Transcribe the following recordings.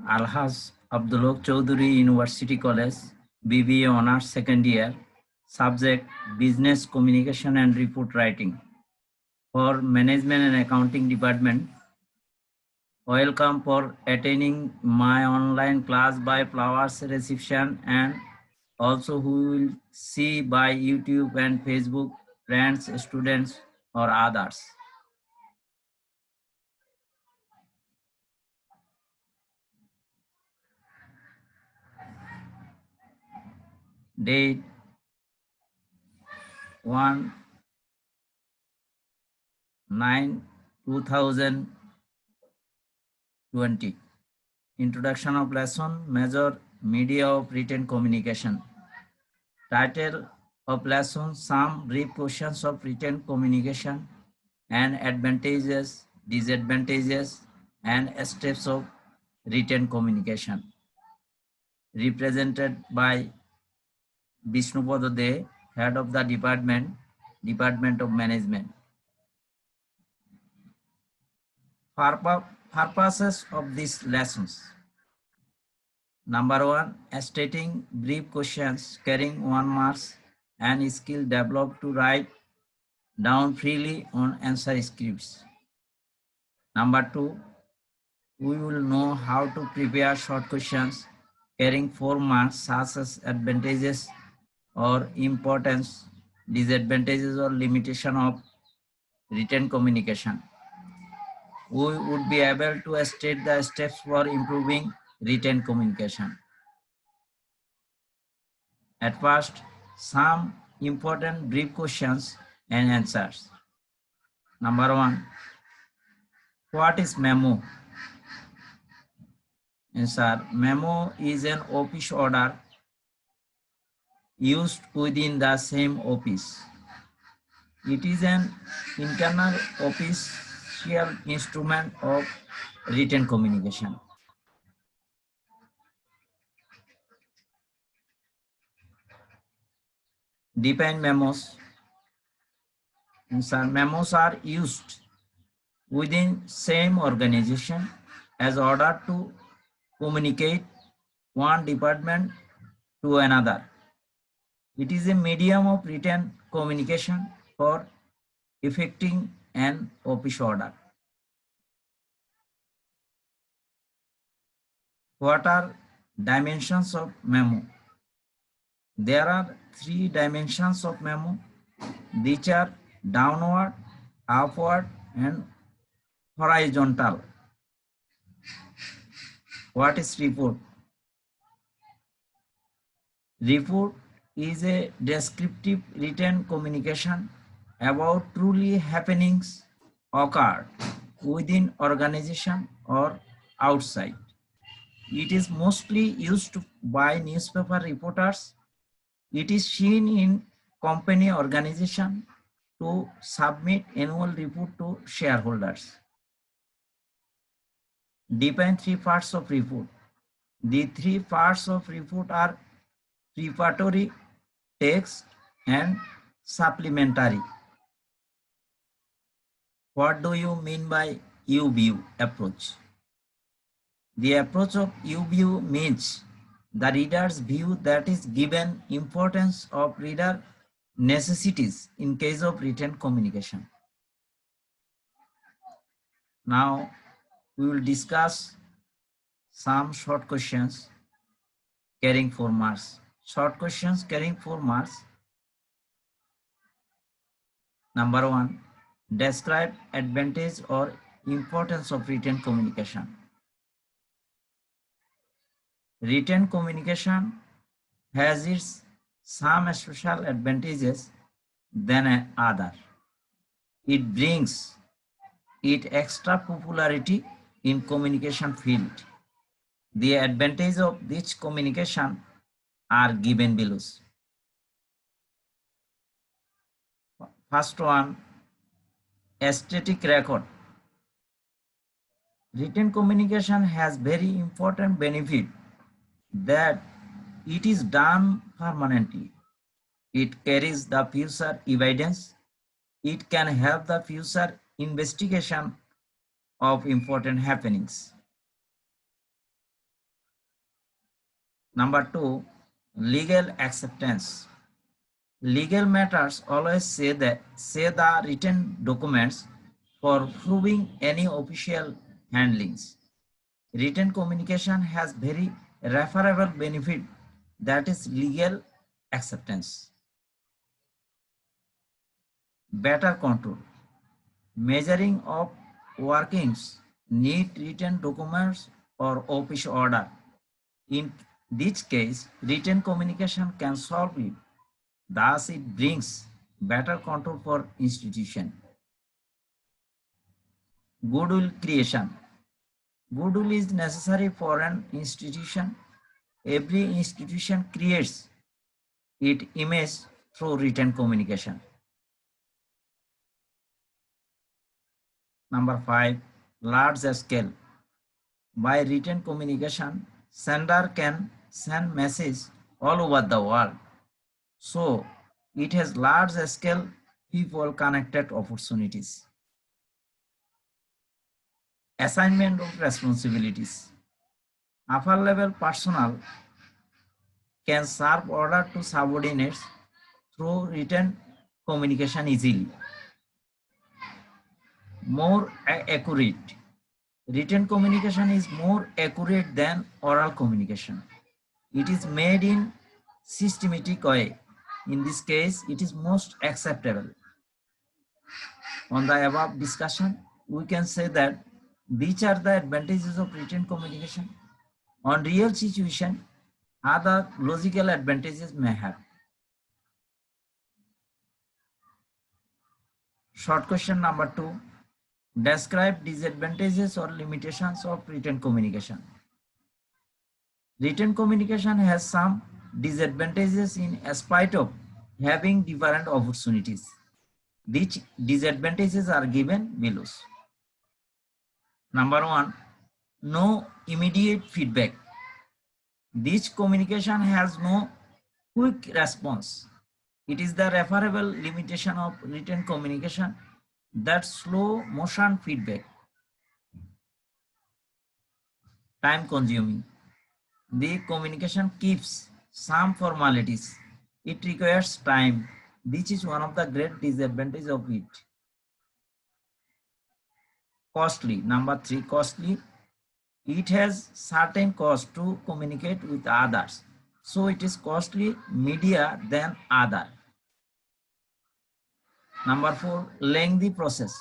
Alhaj Abdullah Chowdhury University College, BBA Honours Second Year, subject Business Communication and Report Writing. For Management and Accounting Department, welcome for attending my online class by Flowers Reception, and also who will see by YouTube and Facebook, friends, students or others. Date 1/9/2020. Introduction of lesson, Major Media of Written Communication. Title of lesson, some brief questions of written communication and advantages, disadvantages and steps of written communication. Represented by Vishnupada De, Head of the Department, Department of Management. Purposes of these lessons. Number 1, stating brief questions carrying 1 marks and skill developed to write down freely on answer scripts. Number 2, we will know how to prepare short questions carrying 4 marks such as advantages or importance, disadvantages or limitation of written communication. We would be able to state the steps for improving written communication. At first, some important brief questions and answers. Number 1, what is memo? Answer, memo is an office order used within the same office. It is an internal official instrument of written communication. Define memos. Answer, memos are used within same organization as order to communicate one department to another. It is a medium of written communication for effecting an office order. What are dimensions of memo? There are 3 dimensions of memo. These are downward, upward, and horizontal. What is report? Report is a descriptive written communication about truly happenings occurred within organization or outside. It is mostly used by newspaper reporters. It is seen in company organization to submit annual report to shareholders. Define 3 parts of report. The 3 parts of report are preparatory, text, and supplementary. What do you mean by U-view approach? The approach of U-view means the reader's view that is given importance of reader necessities in case of written communication. Now we will discuss some short questions carrying 4 marks. Short questions carrying 4 marks. Number 1, describe advantage or importance of written communication. Written communication has its some special advantages than other. It brings it extra popularity in communication field. The advantage of this communication are given below. First one, aesthetic record. Written communication has very important benefit that it is done permanently. It carries the future evidence. It can help the future investigation of important happenings. Number 2, legal acceptance. Legal matters always say the written documents for proving any official handlings. Written communication has very referable benefit, that is legal acceptance. Better control. Measuring of workings need written documents or office order. In this case, written communication can solve it. Thus, it brings better control for institution. Goodwill creation. Goodwill is necessary for an institution. Every institution creates its image through written communication. Number 5, large scale. By written communication, sender can send message all over the world. So it has large scale people connected opportunities. Assignment of responsibilities. Upper level personnel can serve order to subordinates through written communication easily. More accurate. Written communication is more accurate than oral communication. It is made in systematic way. In this case, it is most acceptable. On the above discussion, we can say that these are the advantages of written communication. On real situation, other logical advantages may have. Short question number 2. Describe disadvantages or limitations of written communication. Written communication has some disadvantages in spite of having different opportunities. These disadvantages are given below. Number 1, no immediate feedback. This communication has no quick response. It is the referable limitation of written communication, that slow motion feedback. Time consuming. The communication keeps some formalities. It requires time. This is one of the great disadvantages of it. Costly. Number 3, costly. It has certain cost to communicate with others. So it is costly media than other. Number 4, lengthy process.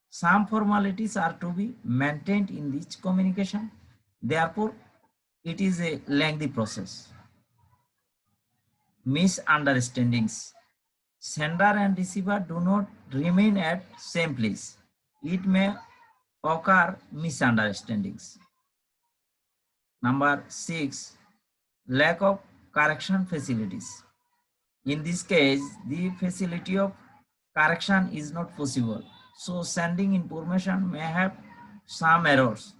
Some formalities are to be maintained in this communication. Therefore, it is a lengthy process. Misunderstandings. Sender and receiver do not remain at same place. It may occur misunderstandings. Number 6, lack of correction facilities. In this case, the facility of correction is not possible. So sending information may have some errors.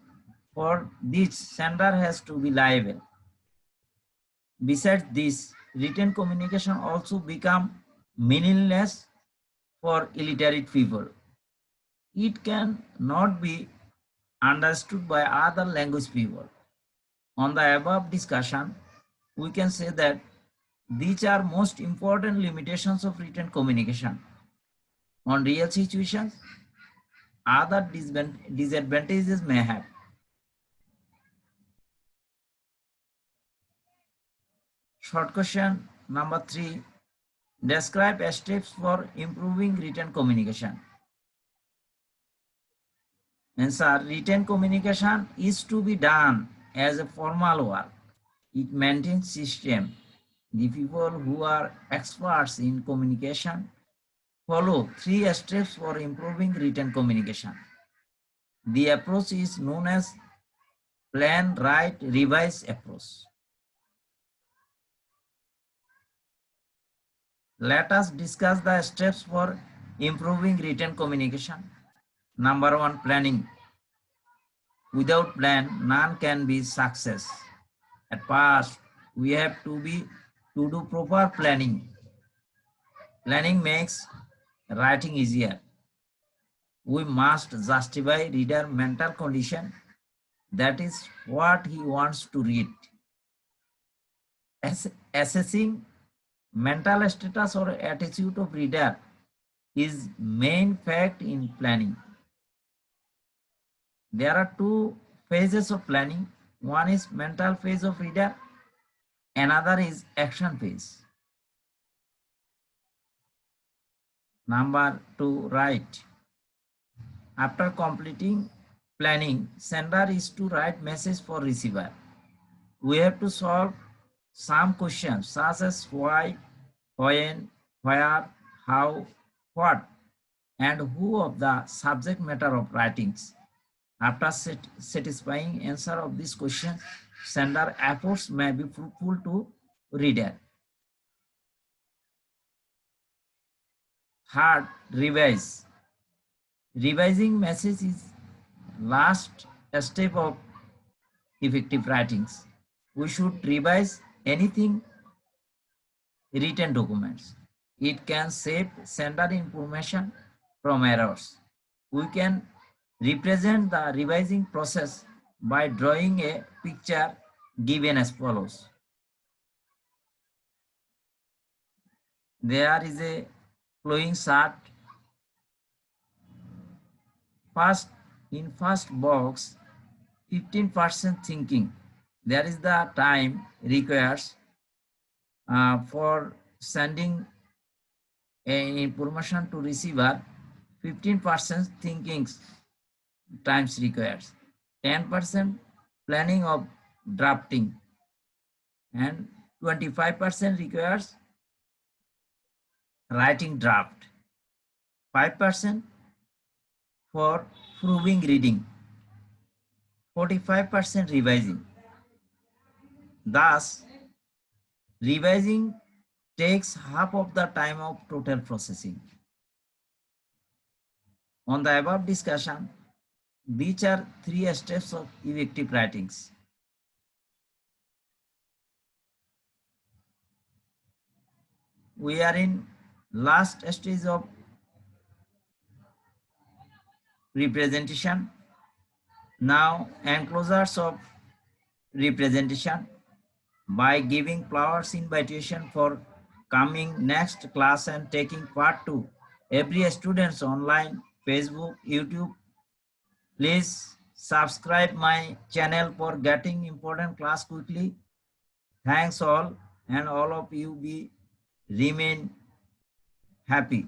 For this, sender has to be liable. Besides this, written communication also become meaningless for illiterate people. It can not be understood by other language people. On the above discussion, we can say that these are most important limitations of written communication. On real situations, other disadvantages may have. Short question number 3. Describe steps for improving written communication. Answer: written communication is to be done as a formal work. It maintains system. The people who are experts in communication follow 3 steps for improving written communication. The approach is known as plan, write, revise approach. Let us discuss the steps for improving written communication. Number 1, planning. Without plan, none can be success. At first, we have to do proper planning. Planning makes writing easier. We must justify reader mental condition, that is what he wants to read. Assessing mental status or attitude of reader is main fact in planning. There are two phases of planning. One is mental phase of reader, another is action phase. Number 2, write. After completing planning, sender is to write message for receiver. We have to solve some questions such as why, when, where, how, what, and who of the subject matter of writings. After satisfying answer of this question, sender efforts may be fruitful to reader. Third, revise. Revising message is last step of effective writings. We should revise anything written documents. It can save sender information from errors. We can represent the revising process by drawing a picture given as follows. There is a flowing chart. In first box, 15% thinking. There is the time requires for sending information to receiver. 15% thinking times requires. 10% planning of drafting, and 25% requires writing draft. 5% for proving reading. 45% revising. Thus, revising takes half of the time of total processing. On the above discussion, these are 3 steps of effective writings. We are in last stage of representation. Now, enclosures of representation. By giving flowers invitation for coming next class and taking part to every student's online, Facebook, YouTube. Please subscribe my channel for getting important class quickly. Thanks all, and all of you remain happy.